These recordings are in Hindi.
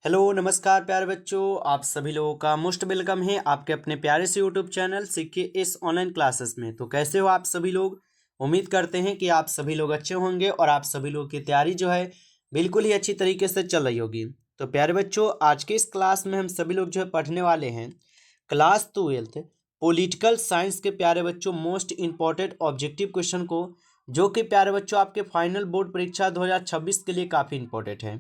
हेलो नमस्कार प्यारे बच्चों, आप सभी लोगों का मोस्ट वेलकम है आपके अपने प्यारे से यूट्यूब चैनल सीखिए इस ऑनलाइन क्लासेस में। तो कैसे हो आप सभी लोग? उम्मीद करते हैं कि आप सभी लोग अच्छे होंगे और आप सभी लोग की तैयारी जो है बिल्कुल ही अच्छी तरीके से चल रही होगी। तो प्यारे बच्चों, आज के इस क्लास में हम सभी लोग जो है पढ़ने वाले हैं क्लास 12th पॉलिटिकल साइंस के प्यारे बच्चों मोस्ट इंपॉर्टेंट ऑब्जेक्टिव क्वेश्चन को, जो कि प्यारे बच्चों आपके फाइनल बोर्ड परीक्षा 2026 के लिए काफ़ी इंपॉर्टेंट है।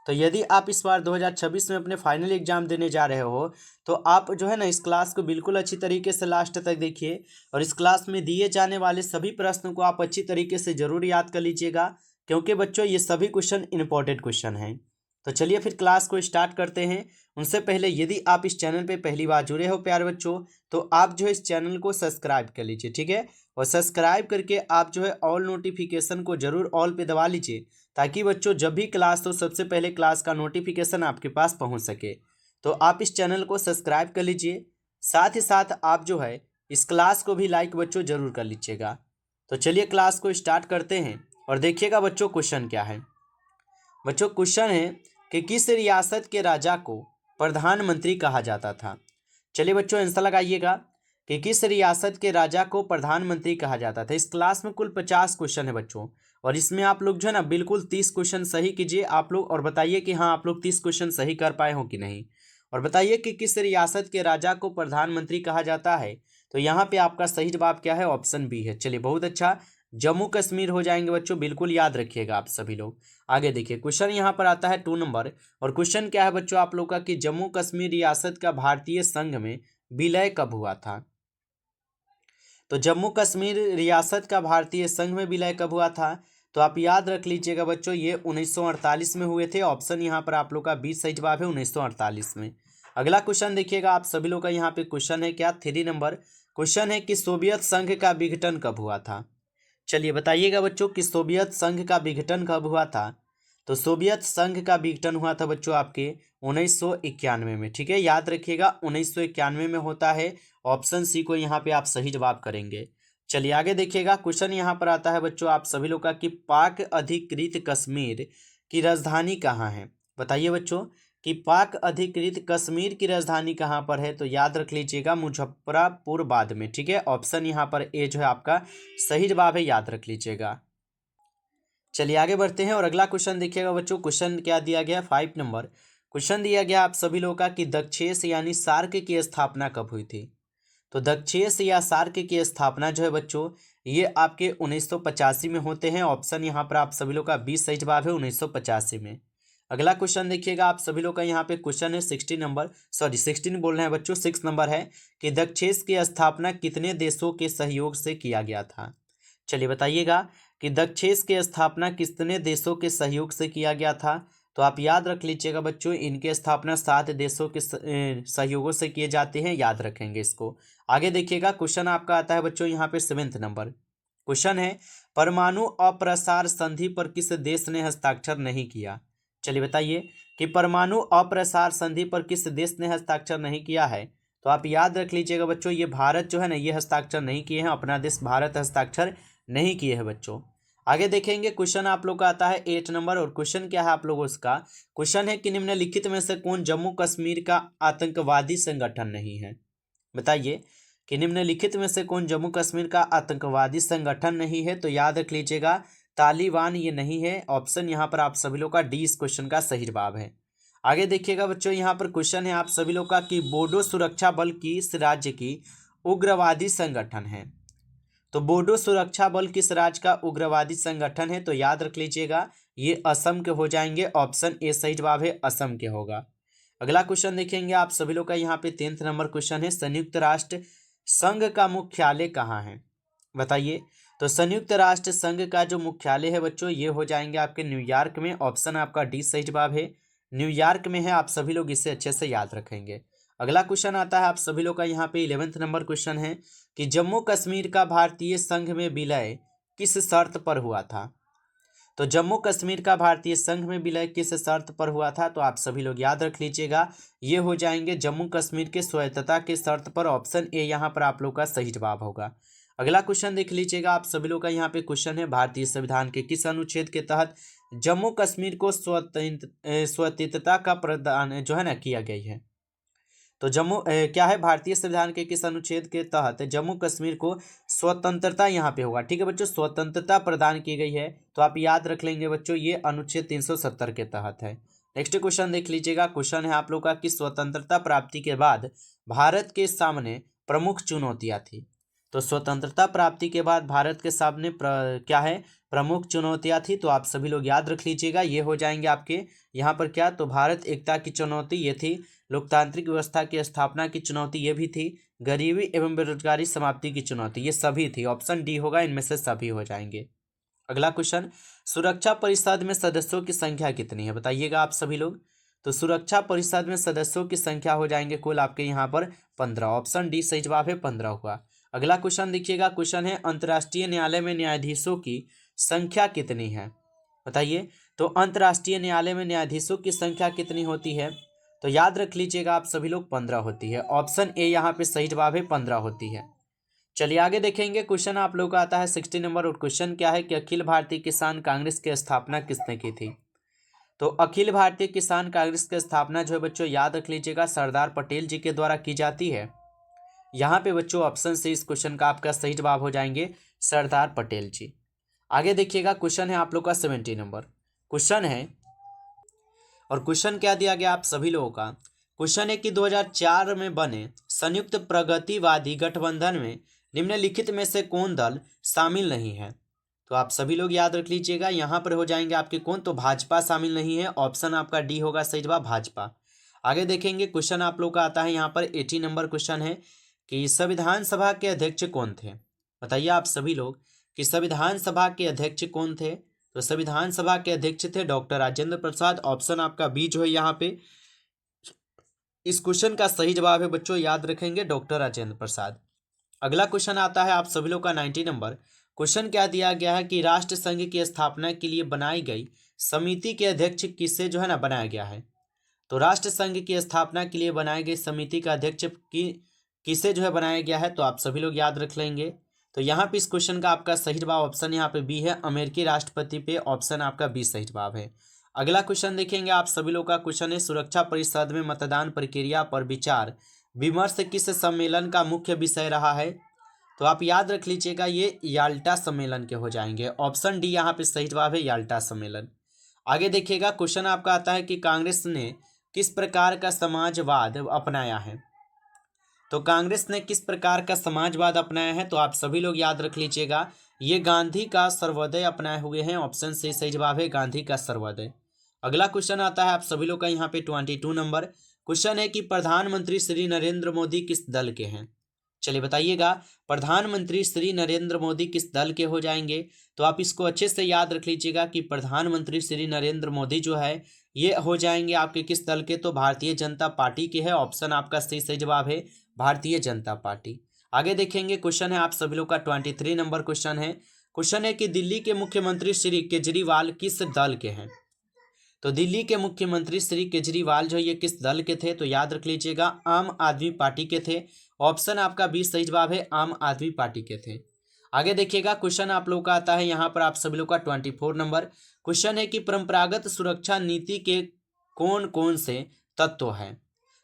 तो यदि आप इस बार 2026 में अपने फाइनल एग्जाम देने जा रहे हो तो आप जो है ना इस क्लास को बिल्कुल अच्छी तरीके से लास्ट तक देखिए और इस क्लास में दिए जाने वाले सभी प्रश्नों को आप अच्छी तरीके से जरूर याद कर लीजिएगा, क्योंकि बच्चों ये सभी क्वेश्चन इंपॉर्टेंट क्वेश्चन हैं। तो चलिए फिर क्लास को स्टार्ट करते हैं। उनसे पहले यदि आप इस चैनल पे पहली बार जुड़े हो प्यारे बच्चों, तो आप जो है इस चैनल को सब्सक्राइब कर लीजिए, ठीक है। और सब्सक्राइब करके आप जो है ऑल नोटिफिकेशन को जरूर ऑल पे दबा लीजिए, ताकि बच्चों जब भी क्लास हो सबसे पहले क्लास का नोटिफिकेशन आपके पास पहुंच सके। तो आप इस चैनल को सब्सक्राइब कर लीजिए, साथ ही साथ आप जो है इस क्लास को भी लाइक बच्चों जरूर कर लीजिएगा। तो चलिए क्लास को स्टार्ट करते हैं और देखिएगा बच्चों क्वेश्चन क्या है। बच्चों क्वेश्चन है कि किस रियासत के राजा को प्रधानमंत्री कहा जाता था। चलिए बच्चों आंसर लगाइएगा कि किस रियासत के राजा को प्रधानमंत्री कहा जाता था। इस क्लास में कुल 50 क्वेश्चन है बच्चों, और इसमें आप लोग जो है ना बिल्कुल 30 क्वेश्चन सही कीजिए आप लोग, और बताइए कि हाँ आप लोग 30 क्वेश्चन सही कर पाए हो कि नहीं। और बताइए कि किस रियासत के राजा को प्रधानमंत्री कहा जाता है। तो यहाँ पे आपका सही जवाब क्या है? ऑप्शन बी है। चलिए बहुत अच्छा, जम्मू कश्मीर हो जाएंगे बच्चों, बिल्कुल याद रखिएगा आप सभी लोग। आगे देखिए क्वेश्चन यहाँ पर आता है 2 नंबर, और क्वेश्चन क्या है बच्चों आप लोग का कि जम्मू कश्मीर रियासत का भारतीय संघ में विलय कब हुआ था। तो जम्मू कश्मीर रियासत का भारतीय संघ में विलय कब हुआ था? तो आप याद रख लीजिएगा बच्चों, ये 1948 में हुए थे। ऑप्शन यहाँ पर आप लोग का 20 सही जवाब है, 1948 में। अगला क्वेश्चन देखिएगा आप सभी लोग का, यहाँ पे क्वेश्चन है क्या 3 नंबर, क्वेश्चन है कि सोवियत संघ का विघटन कब हुआ था। चलिए बताइएगा बच्चों कि सोवियत संघ का विघटन कब हुआ था। तो सोवियत संघ का विघटन हुआ था बच्चों आपके 1991 में, ठीक है। याद रखिएगा 1991 में होता है। ऑप्शन सी को यहाँ पे आप सही जवाब करेंगे। चलिए आगे देखिएगा क्वेश्चन यहाँ पर आता है बच्चों आप सभी लोग का कि पाक अधिकृत कश्मीर की राजधानी कहाँ है। बताइए बच्चों कि पाक अधिकृत कश्मीर की राजधानी कहाँ पर है। तो याद रख लीजिएगा मुजफ्फरापुर बाद में, ठीक है। ऑप्शन यहाँ पर ए जो है आपका सही जवाब है, याद रख लीजिएगा। चलिए आगे बढ़ते हैं और अगला क्वेश्चन देखिएगा बच्चों। क्वेश्चन क्या दिया गया 5 नंबर, क्वेश्चन दिया गया आप सभी लोगों का कि दक्षेस यानी सार्क की स्थापना कब हुई थी। तो दक्षेस या सार्क की स्थापना जो है बच्चों ये आपके 1985 में होते हैं। ऑप्शन यहाँ पर आप सभी लोग का 20 सही जवाब है, 1985 में। अगला क्वेश्चन देखिएगा आप सभी लोग का, यहाँ पे क्वेश्चन है 16 नंबर, सॉरी 16 बोल रहे हैं बच्चों, 6 नंबर है कि दक्षेस की स्थापना कितने देशों के सहयोग से किया गया था। चलिए बताइएगा कि दक्षेस की स्थापना कितने देशों के सहयोग से किया गया था। तो आप याद रख लीजिएगा बच्चों, इनकी स्थापना 7 देशों के सहयोगों से किए जाते हैं, याद रखेंगे इसको। आगे देखिएगा क्वेश्चन आपका आता है बच्चों यहाँ पे 7 नंबर, क्वेश्चन है परमाणु अप्रसार संधि पर किस देश ने हस्ताक्षर नहीं किया। चलिए बताइए कि परमाणु अप्रसार संधि पर किस देश ने हस्ताक्षर नहीं किया है। तो आप याद रख लीजिएगा बच्चों, ये भारत जो है ना ये हस्ताक्षर नहीं किए हैं, अपना देश भारत हस्ताक्षर नहीं किए हैं बच्चों। आगे देखेंगे क्वेश्चन आप लोग का आता है 8 नंबर, और क्वेश्चन क्या है आप लोगों का, क्वेश्चन है कि निम्नलिखित में से कौन जम्मू कश्मीर का आतंकवादी संगठन नहीं है। बताइए कि निम्नलिखित में से कौन जम्मू कश्मीर का आतंकवादी संगठन नहीं है। तो याद रख लीजिएगा तालिबान ये नहीं है। ऑप्शन यहाँ पर आप सभी लोग का डी इस क्वेश्चन का सही जवाब है। आगे देखिएगा बच्चों यहाँ पर क्वेश्चन है आप सभी लोग का कि बोडो सुरक्षा बल किस राज्य की उग्रवादी संगठन है। तो बोडो सुरक्षा बल किस राज्य का उग्रवादी संगठन है। तो याद रख लीजिएगा ये असम के हो जाएंगे। ऑप्शन ए सही जवाब है, असम के होगा। अगला क्वेश्चन देखेंगे आप सभी लोग का, यहाँ पे 10th नंबर क्वेश्चन है संयुक्त राष्ट्र संघ का मुख्यालय कहाँ है। बताइए तो संयुक्त राष्ट्र संघ का जो मुख्यालय है बच्चों ये हो जाएंगे आपके न्यूयॉर्क में। ऑप्शन आपका डी सही जवाब है, न्यूयॉर्क में है। आप सभी लोग इसे अच्छे से याद रखेंगे। अगला क्वेश्चन आता है आप सभी लोग का, यहाँ पे 11th नंबर क्वेश्चन है कि जम्मू कश्मीर का भारतीय संघ में विलय किस शर्त पर हुआ था। तो जम्मू कश्मीर का भारतीय संघ में विलय किस शर्त पर हुआ था। तो आप सभी लोग याद रख लीजिएगा ये हो जाएंगे जम्मू कश्मीर के स्वायत्तता के शर्त पर। ऑप्शन ए यहाँ पर आप लोग का सही जवाब होगा। अगला क्वेश्चन देख लीजिएगा आप सभी लोग का, यहाँ पे क्वेश्चन है भारतीय संविधान के किस अनुच्छेद के तहत जम्मू कश्मीर को स्वतंत्रता का प्रदान जो है ना किया गया है। तो क्या है, भारतीय संविधान के किस अनुच्छेद के तहत जम्मू कश्मीर को स्वतंत्रता यहाँ पे होगा। ठीक है बच्चों, स्वतंत्रता प्रदान की गई है, तो आप याद रख लेंगे बच्चों, ये अनुच्छेद 370 के तहत है। नेक्स्ट क्वेश्चन देख लीजिएगा। क्वेश्चन है आप लोग का कि स्वतंत्रता प्राप्ति के बाद भारत के सामने प्रमुख चुनौतियाँ थी। तो स्वतंत्रता प्राप्ति के बाद भारत के सामने क्या है, प्रमुख चुनौतियाँ थी। तो आप सभी लोग याद रख लीजिएगा, ये हो जाएंगे आपके यहाँ पर क्या, तो भारत एकता की चुनौती ये थी, लोकतांत्रिक व्यवस्था की स्थापना की चुनौती ये भी थी, गरीबी एवं बेरोजगारी समाप्ति की चुनौती ये सभी थी। ऑप्शन डी होगा, इनमें से सभी हो जाएंगे। अगला क्वेश्चन, सुरक्षा परिषद में सदस्यों की संख्या कितनी है, बताइएगा आप सभी लोग। तो सुरक्षा परिषद में सदस्यों की संख्या हो जाएंगे कुल आपके यहाँ पर 15। ऑप्शन डी सही जवाब है, 15 हुआ। अगला क्वेश्चन देखिएगा। क्वेश्चन है, अंतर्राष्ट्रीय न्यायालय में न्यायाधीशों की संख्या कितनी है, बताइए। तो अंतर्राष्ट्रीय न्यायालय में न्यायाधीशों की संख्या कितनी होती है, तो याद रख लीजिएगा आप सभी लोग, 15 होती है। ऑप्शन ए यहाँ पे सही जवाब है, 15 होती है। चलिए आगे देखेंगे। क्वेश्चन आप लोग का आता है 60 नंबर, और क्वेश्चन क्या है कि अखिल भारतीय किसान कांग्रेस की स्थापना किसने की थी। तो अखिल भारतीय किसान कांग्रेस की स्थापना जो है बच्चों, याद रख लीजिएगा, सरदार पटेल जी के द्वारा की जाती है। यहाँ पे बच्चों ऑप्शन से इस क्वेश्चन का आपका सही जवाब हो जाएंगे सरदार पटेल जी। आगे देखिएगा। क्वेश्चन है आप लोग का 70 नंबर। क्वेश्चन है, और क्वेश्चन क्या दिया गया आप सभी लोगों का, क्वेश्चन है कि 2004 में बने संयुक्त प्रगतिवादी गठबंधन में निम्नलिखित में से कौन दल शामिल नहीं है। तो आप सभी लोग याद रख लीजिएगा, यहाँ पर हो जाएंगे आपके कौन, तो भाजपा शामिल नहीं है। ऑप्शन आपका डी होगा सही जवाब, भाजपा। आगे देखेंगे। क्वेश्चन आप लोग का आता है यहाँ पर 80 नंबर। क्वेश्चन है कि संविधान सभा के अध्यक्ष कौन थे, बताइए आप सभी लोग कि संविधान सभा के अध्यक्ष कौन थे। तो संविधान सभा के अध्यक्ष थे डॉक्टर राजेंद्र प्रसाद। ऑप्शन आपका बी जो है यहाँ पे इस क्वेश्चन का सही जवाब है बच्चों, याद रखेंगे डॉक्टर राजेंद्र प्रसाद। अगला क्वेश्चन आता है आप सभी लोग का 90 नंबर। क्वेश्चन क्या दिया गया है कि राष्ट्र संघ की स्थापना के लिए बनाई गई समिति के अध्यक्ष किसे जो है ना बनाया गया है। तो राष्ट्र संघ की स्थापना के लिए बनाई गई समिति का अध्यक्ष किसे जो है बनाया गया है, तो आप सभी लोग याद रख लेंगे। तो यहाँ पे इस क्वेश्चन का आपका सही जवाब ऑप्शन यहाँ पे बी है, अमेरिकी राष्ट्रपति पे। ऑप्शन आपका बी सही जवाब है। अगला क्वेश्चन देखेंगे आप सभी लोग का। क्वेश्चन है, सुरक्षा परिषद में मतदान प्रक्रिया पर विचार विमर्श किस सम्मेलन का मुख्य विषय रहा है। तो आप याद रख लीजिएगा, ये याल्टा सम्मेलन के हो जाएंगे। ऑप्शन डी यहाँ पे सही जवाब है, याल्टा सम्मेलन। आगे देखिएगा। क्वेश्चन आपका आता है कि कांग्रेस ने किस प्रकार का समाजवाद अपनाया है। तो कांग्रेस ने किस प्रकार का समाजवाद अपनाया है, तो आप सभी लोग याद रख लीजिएगा, ये गांधी का सर्वोदय अपनाए हुए हैं। ऑप्शन से सही जवाब है, गांधी का सर्वोदय। अगला क्वेश्चन आता है आप सभी लोग का यहाँ पे 22 नंबर। क्वेश्चन है कि प्रधानमंत्री श्री नरेंद्र मोदी किस दल के हैं। चलिए बताइएगा, प्रधानमंत्री श्री नरेंद्र मोदी किस दल के हो जाएंगे। तो आप इसको अच्छे से याद रख लीजिएगा कि प्रधानमंत्री श्री नरेंद्र मोदी जो है ये हो जाएंगे आपके किस दल के, तो भारतीय जनता पार्टी के है। ऑप्शन आपका सही जवाब है, भारतीय जनता पार्टी। आगे देखेंगे। क्वेश्चन है आप सभी लोग का 23 नंबर। क्वेश्चन है कि दिल्ली के मुख्यमंत्री श्री केजरीवाल किस दल के हैं। तो दिल्ली के मुख्यमंत्री श्री केजरीवाल जो ये किस दल के थे, तो याद रख लीजिएगा, आम आदमी पार्टी के थे। ऑप्शन आपका बी सही जवाब है, आम आदमी पार्टी के थे। आगे देखिएगा। क्वेश्चन आप लोग का आता है यहाँ पर आप सभी लोग का 24 नंबर। क्वेश्चन है कि परंपरागत सुरक्षा नीति के कौन कौन से तत्व हैं।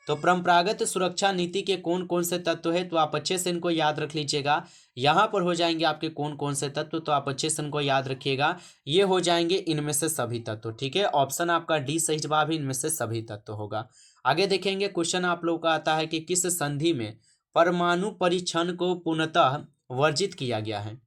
तो परंपरागत सुरक्षा नीति के कौन कौन से तत्व है, तो आप अच्छे से इनको याद रख लीजिएगा। यहाँ पर हो जाएंगे आपके कौन कौन से तत्व, तो आप अच्छे से इनको याद रखिएगा, ये हो जाएंगे इनमें से सभी तत्व। ठीक है, ऑप्शन आपका डी सही जवाब है, इनमें से सभी तत्व होगा। आगे देखेंगे। क्वेश्चन आप लोग का आता है कि किस संधि में परमाणु परीक्षण को पूर्णतः वर्जित किया गया है।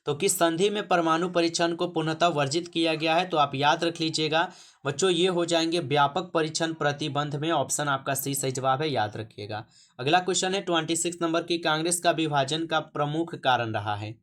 तो किस संधि में परमाणु परीक्षण को पूर्णतः वर्जित किया गया है, तो आप याद रख लीजिएगा बच्चों, ये हो जाएंगे व्यापक परीक्षण प्रतिबंध में। ऑप्शन आपका सी सही जवाब है, याद रखिएगा। अगला क्वेश्चन है 26 नंबर की, कांग्रेस का विभाजन का प्रमुख कारण रहा है।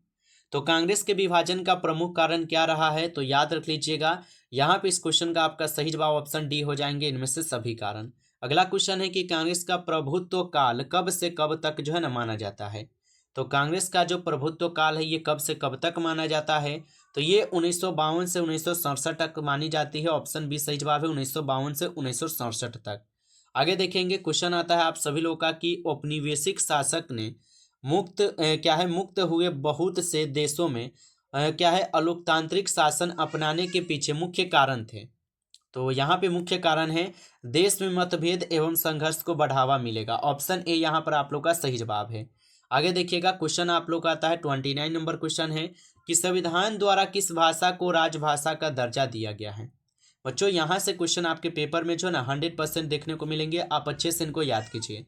तो कांग्रेस के विभाजन का प्रमुख कारण क्या रहा है, तो याद रख लीजिएगा, यहाँ पे इस क्वेश्चन का आपका सही जवाब ऑप्शन डी हो जाएंगे, इनमें से सभी कारण। अगला क्वेश्चन है कि कांग्रेस का प्रभुत्व काल कब से कब तक जो है ना माना जाता है। तो कांग्रेस का जो प्रभुत्व काल है ये कब से कब तक माना जाता है, तो ये 1952 से 1967 तक मानी जाती है। ऑप्शन बी सही जवाब है, 1952 से 1967 तक। आगे देखेंगे। क्वेश्चन आता है आप सभी लोगों का कि औपनिवेशिक शासक ने मुक्त हुए बहुत से देशों में क्या है, अलोकतांत्रिक शासन अपनाने के पीछे मुख्य कारण थे। तो यहाँ पे मुख्य कारण है देश में मतभेद एवं संघर्ष को बढ़ावा मिलेगा। ऑप्शन ए यहाँ पर आप लोग का सही जवाब है। आगे देखिएगा, क्वेश्चन आप लोग का आता है 29 नंबर क्वेश्चन है कि संविधान द्वारा किस भाषा को राजभाषा का दर्जा दिया गया है। बच्चों यहाँ से क्वेश्चन आपके पेपर में जो ना 100% देखने को मिलेंगे, आप अच्छे से इनको याद कीजिए,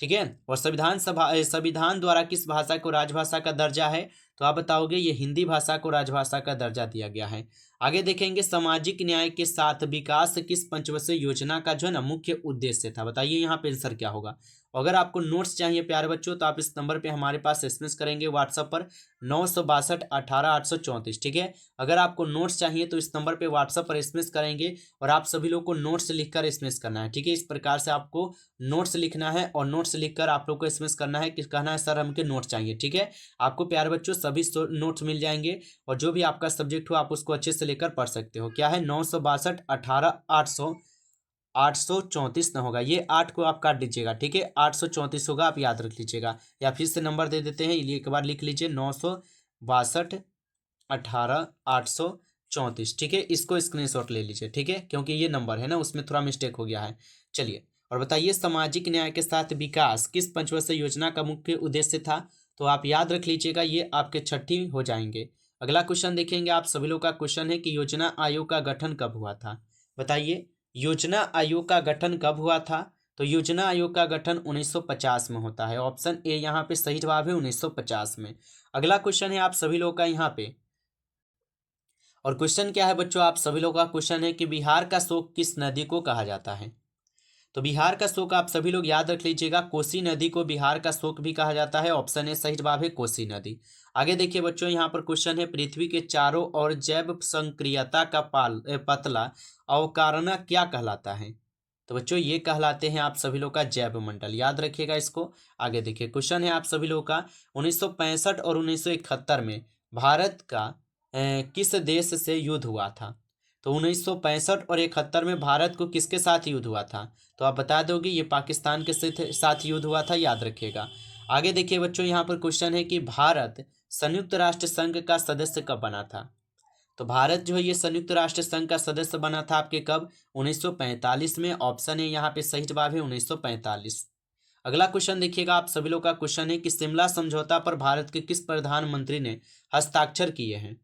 ठीक है। और संविधान द्वारा किस भाषा को राजभाषा का दर्जा है, तो आप बताओगे ये हिंदी भाषा को राजभाषा का दर्जा दिया गया है। आगे देखेंगे, सामाजिक न्याय के साथ विकास किस पंचवर्षीय योजना का जो है ना मुख्य उद्देश्य था। बताइए यहाँ पे आंसर क्या होगा। अगर आपको नोट्स चाहिए प्यारे बच्चों, तो आप इस नंबर पे हमारे पास एसएमएस करेंगे व्हाट्सएप पर 962 18 834, ठीक है। अगर आपको नोट्स चाहिए तो इस नंबर पे व्हाट्सएप पर एसएमएस करेंगे और आप सभी लोग को नोट्स लिखकर एसएमएस करना है, ठीक है। इस प्रकार से आपको नोट्स लिखना है और नोट्स लिखकर आप लोग को एसएमएस करना है कि कहना है सर हमके नोट्स चाहिए, ठीक है। आपको प्यारे बच्चों सभी नोट्स मिल जाएंगे और जो भी आपका सब्जेक्ट हो आप उसको अच्छे से लेकर पढ़ सकते हो। क्या है, 962 18 834 न होगा, ये 8 को आप काट लीजिएगा, ठीक है। 834 होगा, आप याद रख लीजिएगा। या फिर से नंबर दे देते हैं, ये एक बार लिख लीजिए 962 18 834, ठीक है। इसको स्क्रीनशॉट ले लीजिए, ठीक है, क्योंकि ये नंबर है ना उसमें थोड़ा मिस्टेक हो गया है। चलिए और बताइए, सामाजिक न्याय के साथ विकास किस पंचवर्षीय योजना का मुख्य उद्देश्य था। तो आप याद रख लीजिएगा, ये आपके 6ठी हो जाएंगे। अगला क्वेश्चन देखेंगे, आप सभी लोग का क्वेश्चन है कि योजना आयोग का गठन कब हुआ था। बताइए योजना आयोग का गठन कब हुआ था। तो योजना आयोग का गठन 1950 में होता है। ऑप्शन ए यहाँ पे सही जवाब है, 1950 में। अगला क्वेश्चन है आप सभी लोग का यहाँ पे, और क्वेश्चन क्या है बच्चों, आप सभी लोग का क्वेश्चन है कि बिहार का शोक किस नदी को कहा जाता है। तो बिहार का शोक आप सभी लोग याद रख लीजिएगा, कोसी नदी को बिहार का शोक भी कहा जाता है। ऑप्शन ए सही जवाब है, कोसी नदी। आगे देखिए बच्चों, यहाँ पर क्वेश्चन है, पृथ्वी के चारों ओर जैव संक्रियता का पतला अवकारना क्या कहलाता है। तो बच्चों ये कहलाते हैं आप सभी लोग का जैव मंडल, याद रखिएगा इसको। आगे देखिए, क्वेश्चन है आप सभी लोग का 1965 और 1971 में भारत का किस देश से युद्ध हुआ था। तो 1965 और 71 में भारत को किसके साथ युद्ध हुआ था। तो आप बता दोगे ये पाकिस्तान के साथ युद्ध हुआ था, याद रखिएगा। आगे देखिए बच्चों, यहाँ पर क्वेश्चन है कि भारत संयुक्त राष्ट्र संघ का सदस्य कब बना था। तो भारत जो है ये संयुक्त राष्ट्र संघ का सदस्य बना था आपके कब, 1945 में। ऑप्शन है यहाँ पे सही जवाब है, 1945। अगला क्वेश्चन देखिएगा, आप सभी लोग का क्वेश्चन है कि शिमला समझौता पर भारत के किस प्रधानमंत्री ने हस्ताक्षर किए हैं।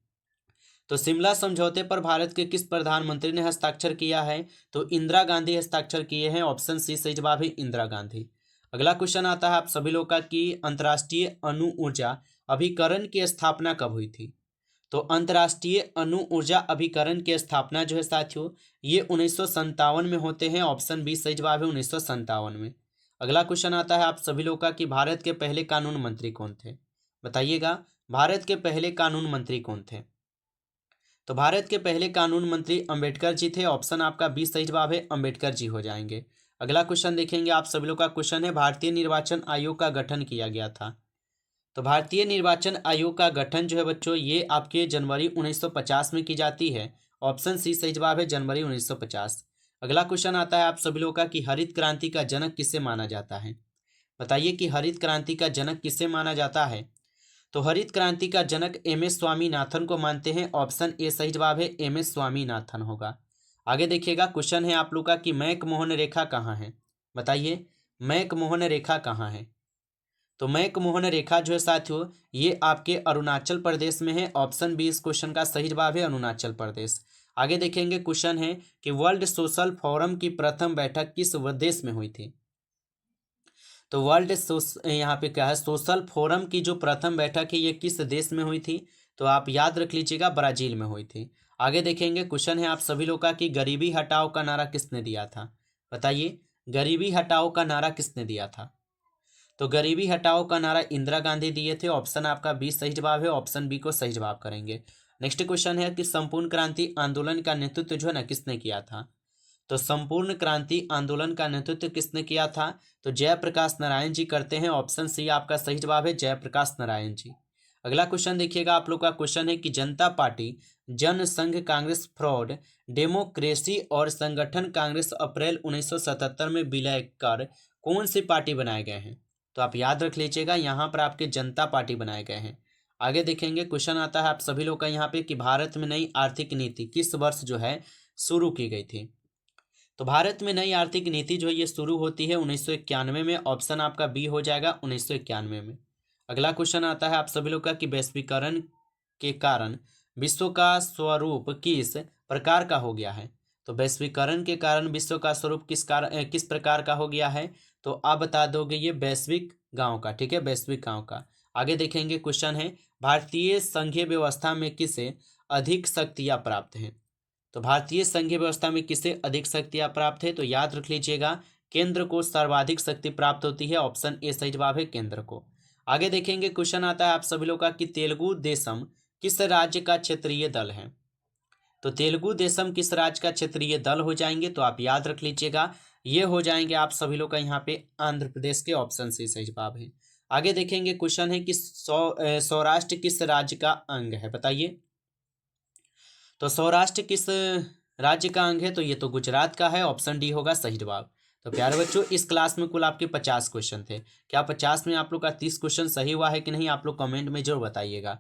तो शिमला समझौते पर भारत के किस प्रधानमंत्री ने हस्ताक्षर किया है। तो इंदिरा गांधी हस्ताक्षर किए हैं। ऑप्शन सी सही जवाब है, इंदिरा गांधी। अगला क्वेश्चन आता है आप सभी लोग का कि अंतर्राष्ट्रीय अणु ऊर्जा अभिकरण की स्थापना कब हुई थी। तो अंतर्राष्ट्रीय अणु ऊर्जा अभिकरण की स्थापना जो है साथियों, ये 1957 में होते हैं। ऑप्शन बी सही जवाब है, 1957 में। अगला क्वेश्चन आता है आप सभी लोग का कि भारत के पहले कानून मंत्री कौन थे। बताइएगा भारत के पहले कानून मंत्री कौन थे। तो भारत के पहले कानून मंत्री अंबेडकर जी थे। ऑप्शन आपका बी सही जवाब है, अंबेडकर जी हो जाएंगे। अगला क्वेश्चन देखेंगे, आप सभी लोग का क्वेश्चन है, भारतीय निर्वाचन आयोग का गठन किया गया था। तो भारतीय निर्वाचन आयोग का गठन जो है बच्चों, ये आपके जनवरी 1950 में की जाती है। ऑप्शन सी सही जवाब है, जनवरी 1950। अगला क्वेश्चन आता है आप सभी लोग का कि हरित क्रांति का जनक किसे माना जाता है। बताइए कि हरित क्रांति का जनक किसे माना जाता है। तो हरित क्रांति का जनक एम एस स्वामीनाथन को मानते हैं। ऑप्शन ए सही जवाब है, एम एस स्वामीनाथन होगा। आगे देखिएगा, क्वेश्चन है आप लोग का कि मैकमोहन रेखा कहाँ है। बताइए मैकमोहन रेखा कहाँ है। तो मैकमोहन रेखा जो है साथियों, ये आपके अरुणाचल प्रदेश में है। ऑप्शन बी इस क्वेश्चन का सही जवाब है, अरुणाचल प्रदेश। आगे देखेंगे, क्वेश्चन है कि वर्ल्ड सोशल फोरम की प्रथम बैठक किस देश में हुई थी। तो यहाँ पे क्या है, सोशल फोरम की जो प्रथम बैठक है ये किस देश में हुई थी। तो आप याद रख लीजिएगा, ब्राजील में हुई थी। आगे देखेंगे, क्वेश्चन है आप सभी लोग का कि गरीबी हटाओ का नारा किसने दिया था। बताइए गरीबी हटाओ का नारा किसने दिया था। तो गरीबी हटाओ का नारा इंदिरा गांधी दिए थे। ऑप्शन आपका बी सही जवाब है, ऑप्शन बी को सही जवाब करेंगे। नेक्स्ट क्वेश्चन है कि संपूर्ण क्रांति आंदोलन का नेतृत्व जो है ना किसने किया था। तो संपूर्ण क्रांति आंदोलन का नेतृत्व किसने किया था। तो जयप्रकाश नारायण जी करते हैं। ऑप्शन सी आपका सही जवाब है, जयप्रकाश नारायण जी। अगला क्वेश्चन देखिएगा, आप लोग का क्वेश्चन है कि जनता पार्टी जनसंघ कांग्रेस फ्रॉड डेमोक्रेसी और संगठन कांग्रेस अप्रैल 1977 में विलय कर कौन सी पार्टी बनाए गए हैं। तो आप याद रख लीजिएगा, यहाँ पर आपके जनता पार्टी बनाए गए हैं। आगे देखेंगे क्वेश्चन आता है आप सभी लोग का यहाँ पे कि भारत में नई आर्थिक नीति किस वर्ष जो है शुरू की गई थी। तो भारत में नई आर्थिक नीति जो है ये शुरू होती है 1991 में। ऑप्शन आपका बी हो जाएगा 1991 में। अगला क्वेश्चन आता है आप सभी लोग का कि वैश्वीकरण के कारण विश्व का स्वरूप किस प्रकार का हो गया है। तो वैश्वीकरण के कारण विश्व का स्वरूप किस प्रकार का हो गया है, तो आप बता दोगे ये वैश्विक गांव का। ठीक है, वैश्विक गांव का। आगे देखेंगे क्वेश्चन है भारतीय संघीय व्यवस्था में किसे अधिक शक्तियां प्राप्त हैं। तो भारतीय संघीय व्यवस्था में किसे अधिक शक्तियां प्राप्त है, तो याद रख लीजिएगा केंद्र को सर्वाधिक शक्ति प्राप्त होती है। ऑप्शन ए सही जवाब है, केंद्र को। आगे देखेंगे क्वेश्चन आता है आप सभी लोग का कि तेलुगु देशम किस राज्य का क्षेत्रीय दल है। तो तेलुगु देशम किस राज्य का क्षेत्रीय दल हो जाएंगे, तो आप याद रख लीजिएगा ये हो जाएंगे आप सभी लोग का यहाँ पे आंध्र प्रदेश के। ऑप्शन से सही जवाब है। आगे देखेंगे क्वेश्चन है कि सौराष्ट्र किस राज्य का अंग है, बताइए। तो सौराष्ट्र किस राज्य का अंग है, तो ये तो गुजरात का है। ऑप्शन डी होगा सही जवाब। तो प्यारे बच्चों इस क्लास में कुल आपके 50 क्वेश्चन थे। क्या 50 में आप लोग का 30 क्वेश्चन सही हुआ है कि नहीं, आप लोग कमेंट में जरूर बताइएगा।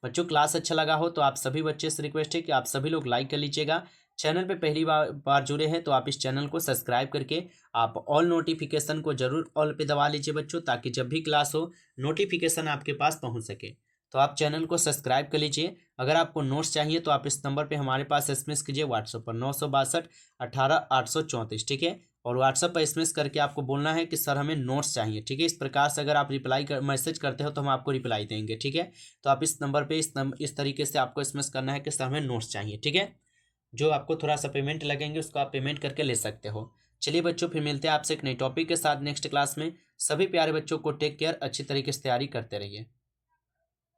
बच्चों क्लास अच्छा लगा हो तो आप सभी बच्चे से रिक्वेस्ट है कि आप सभी लोग लाइक कर लीजिएगा। चैनल पे पहली बार जुड़े हैं तो आप इस चैनल को सब्सक्राइब करके आप ऑल नोटिफिकेशन को जरूर ऑल पे दबा लीजिए बच्चों, ताकि जब भी क्लास हो नोटिफिकेशन आपके पास पहुंच सके। तो आप चैनल को सब्सक्राइब कर लीजिए। अगर आपको नोट्स चाहिए तो आप इस नंबर पे हमारे पास एसएमएस कीजिए व्हाट्सएप पर 962 18 834। ठीक है, और व्हाट्सएप पर एसएमएस करके आपको बोलना है कि सर हमें नोट्स चाहिए। ठीक है, इस प्रकार से अगर आप मैसेज करते हो तो हम आपको रिप्लाई देंगे। ठीक है, तो आप इस नंबर पे इस तरीके से आपको एसएमएस करना है कि सर हमें नोट्स चाहिए। ठीक है, जो आपको थोड़ा सा पेमेंट लगेंगे उसको आप पेमेंट करके ले सकते हो। चलिए बच्चों फिर मिलते हैं आपसे एक नई टॉपिक के साथ नेक्स्ट क्लास में। सभी प्यारे बच्चों को टेक केयर, अच्छी तरीके से तैयारी करते रहिए।